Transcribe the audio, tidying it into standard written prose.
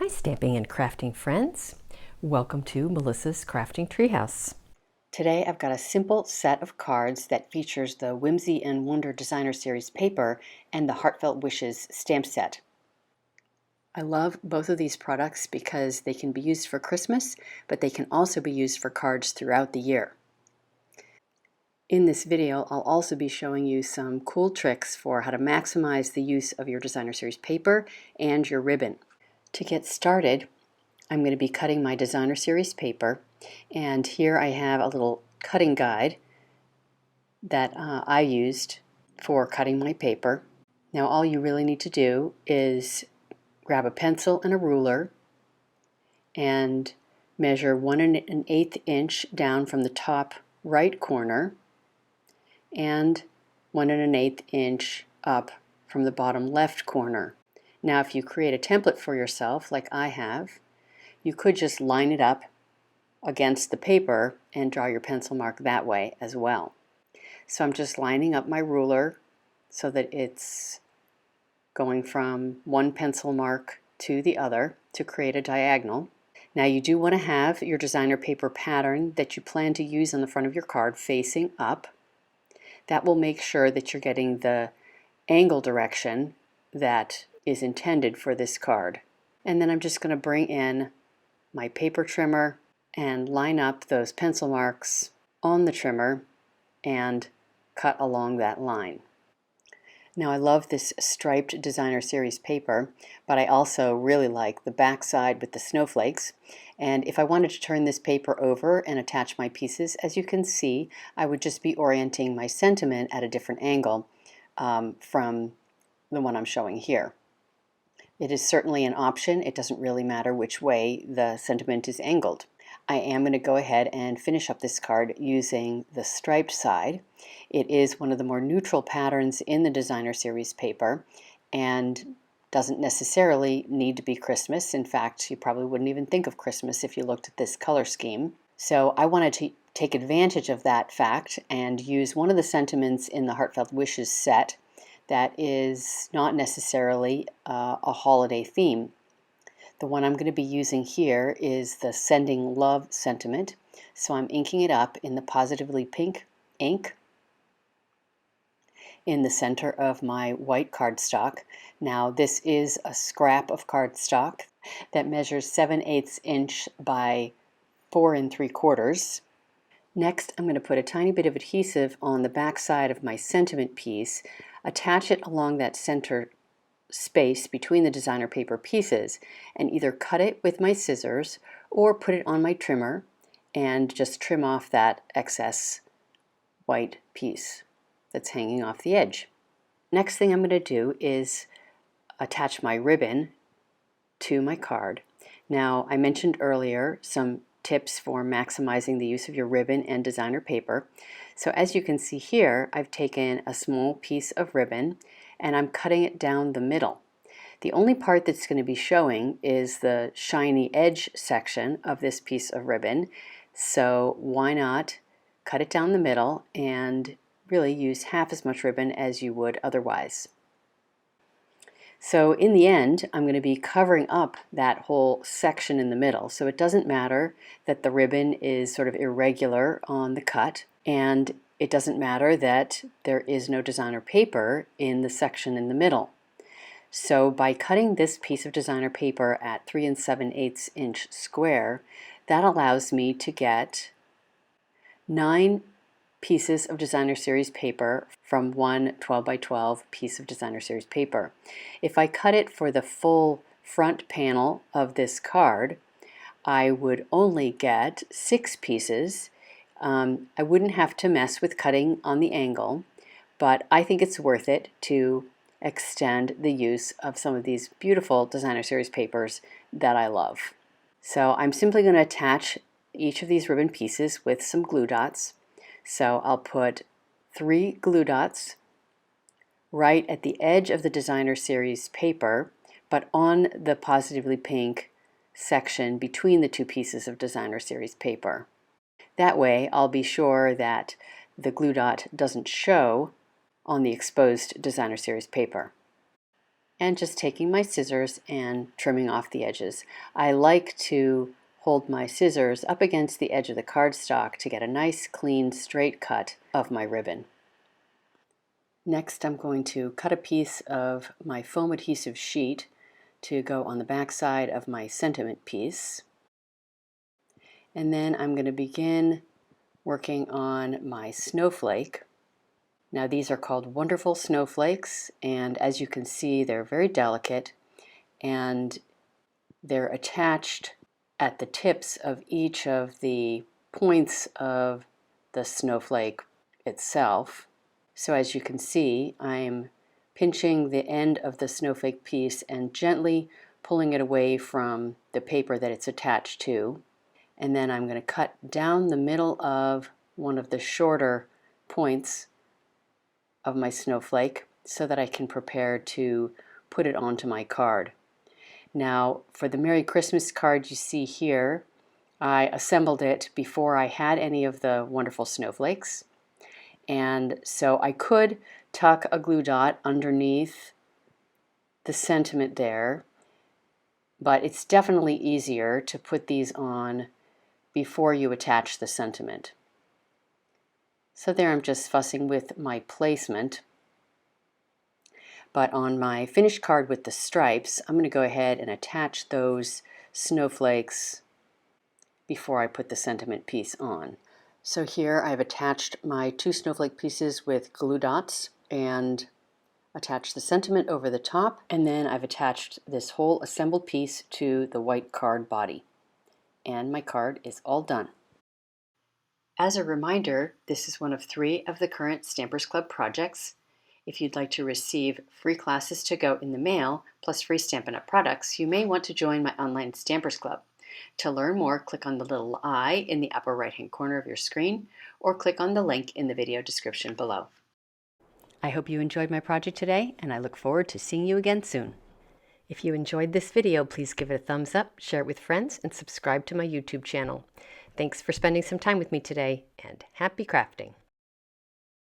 Hi stamping and crafting friends. Welcome to Melissa's Crafting Treehouse. Today I've got a simple set of cards that features the Whimsy and Wonder Designer Series paper and the Heartfelt Wishes stamp set. I love both of these products because they can be used for Christmas, but they can also be used for cards throughout the year. In this video, I'll also be showing you some cool tricks for how to maximize the use of your Designer Series paper and your ribbon. To get started, I'm going to be cutting my Designer Series paper, and here I have a little cutting guide that I used for cutting my paper. Now all you really need to do is grab a pencil and a ruler and measure 1 1/8 inch down from the top right corner and 1 1/8 inch up from the bottom left corner. Now if you create a template for yourself like I have, you could just line it up against the paper and draw your pencil mark that way as well. So I'm just lining up my ruler so that it's going from one pencil mark to the other to create a diagonal. Now you do want to have your designer paper pattern that you plan to use on the front of your card facing up. That will make sure that you're getting the angle direction that is intended for this card. And then I'm just going to bring in my paper trimmer and line up those pencil marks on the trimmer and cut along that line. Now I love this striped Designer Series paper, but I also really like the back side with the snowflakes. And if I wanted to turn this paper over and attach my pieces, as you can see, I would just be orienting my sentiment at a different angle from the one I'm showing here. It is certainly an option. It doesn't really matter which way the sentiment is angled. I am going to go ahead and finish up this card using the striped side. It is one of the more neutral patterns in the Designer Series paper and doesn't necessarily need to be Christmas. In fact, you probably wouldn't even think of Christmas if you looked at this color scheme. So I wanted to take advantage of that fact and use one of the sentiments in the Heartfelt Wishes set that is not necessarily a holiday theme. The one I'm going to be using here is the Sending Love sentiment, so I'm inking it up in the Positively Pink ink in the center of my white cardstock. Now this is a scrap of cardstock that measures 7/8 inch by 4 3/4. Next, I'm going to put a tiny bit of adhesive on the back side of my sentiment piece, attach it along that center space between the designer paper pieces, and either cut it with my scissors or put it on my trimmer and just trim off that excess white piece that's hanging off the edge. Next thing I'm going to do is attach my ribbon to my card. Now I mentioned earlier some tips for maximizing the use of your ribbon and designer paper. So as you can see here, I've taken a small piece of ribbon and I'm cutting it down the middle. The only part that's going to be showing is the shiny edge section of this piece of ribbon, so why not cut it down the middle and really use half as much ribbon as you would otherwise. So in the end, I'm going to be covering up that whole section in the middle, so it doesn't matter that the ribbon is sort of irregular on the cut, and it doesn't matter that there is no designer paper in the section in the middle. So by cutting this piece of designer paper at 3 7/8 inch square, that allows me to get 9 pieces of Designer Series paper from one 12 by 12 piece of Designer Series paper. If I cut it for the full front panel of this card, I would only get 6 pieces. I wouldn't have to mess with cutting on the angle, but I think it's worth it to extend the use of some of these beautiful Designer Series papers that I love. So I'm simply going to attach each of these ribbon pieces with some glue dots. So I'll put 3 glue dots right at the edge of the Designer Series paper, but on the Positively Pink section between the 2 pieces of Designer Series paper. That way I'll be sure that the glue dot doesn't show on the exposed Designer Series paper. and just taking my scissors and trimming off the edges. I like to hold my scissors up against the edge of the cardstock to get a nice, clean, straight cut of my ribbon. Next, I'm going to cut a piece of my foam adhesive sheet to go on the back side of my sentiment piece. And then I'm going to begin working on my snowflake. Now these are called Wonderful Snowflakes, and as you can see, they're very delicate and they're attached at the tips of each of the points of the snowflake itself. So as you can see, I'm pinching the end of the snowflake piece and gently pulling it away from the paper that it's attached to. And then I'm going to cut down the middle of one of the shorter points of my snowflake so that I can prepare to put it onto my card. Now, for the Merry Christmas card you see here, I assembled it before I had any of the wonderful snowflakes. And so I could tuck a glue dot underneath the sentiment there, but it's definitely easier to put these on before you attach the sentiment. So there I'm just fussing with my placement. But on my finished card with the stripes, I'm going to go ahead and attach those snowflakes before I put the sentiment piece on. So here I've attached my 2 snowflake pieces with glue dots and attached the sentiment over the top, and then I've attached this whole assembled piece to the white card body. And my card is all done. As a reminder, this is one of 3 of the current Stampers Club projects. If you'd like to receive free classes to go in the mail, plus free Stampin' Up! Products, you may want to join my online Stampers Club. To learn more, click on the little I in the upper right-hand corner of your screen, or click on the link in the video description below. I hope you enjoyed my project today, and I look forward to seeing you again soon. If you enjoyed this video, please give it a thumbs up, share it with friends, and subscribe to my YouTube channel. Thanks for spending some time with me today, and happy crafting!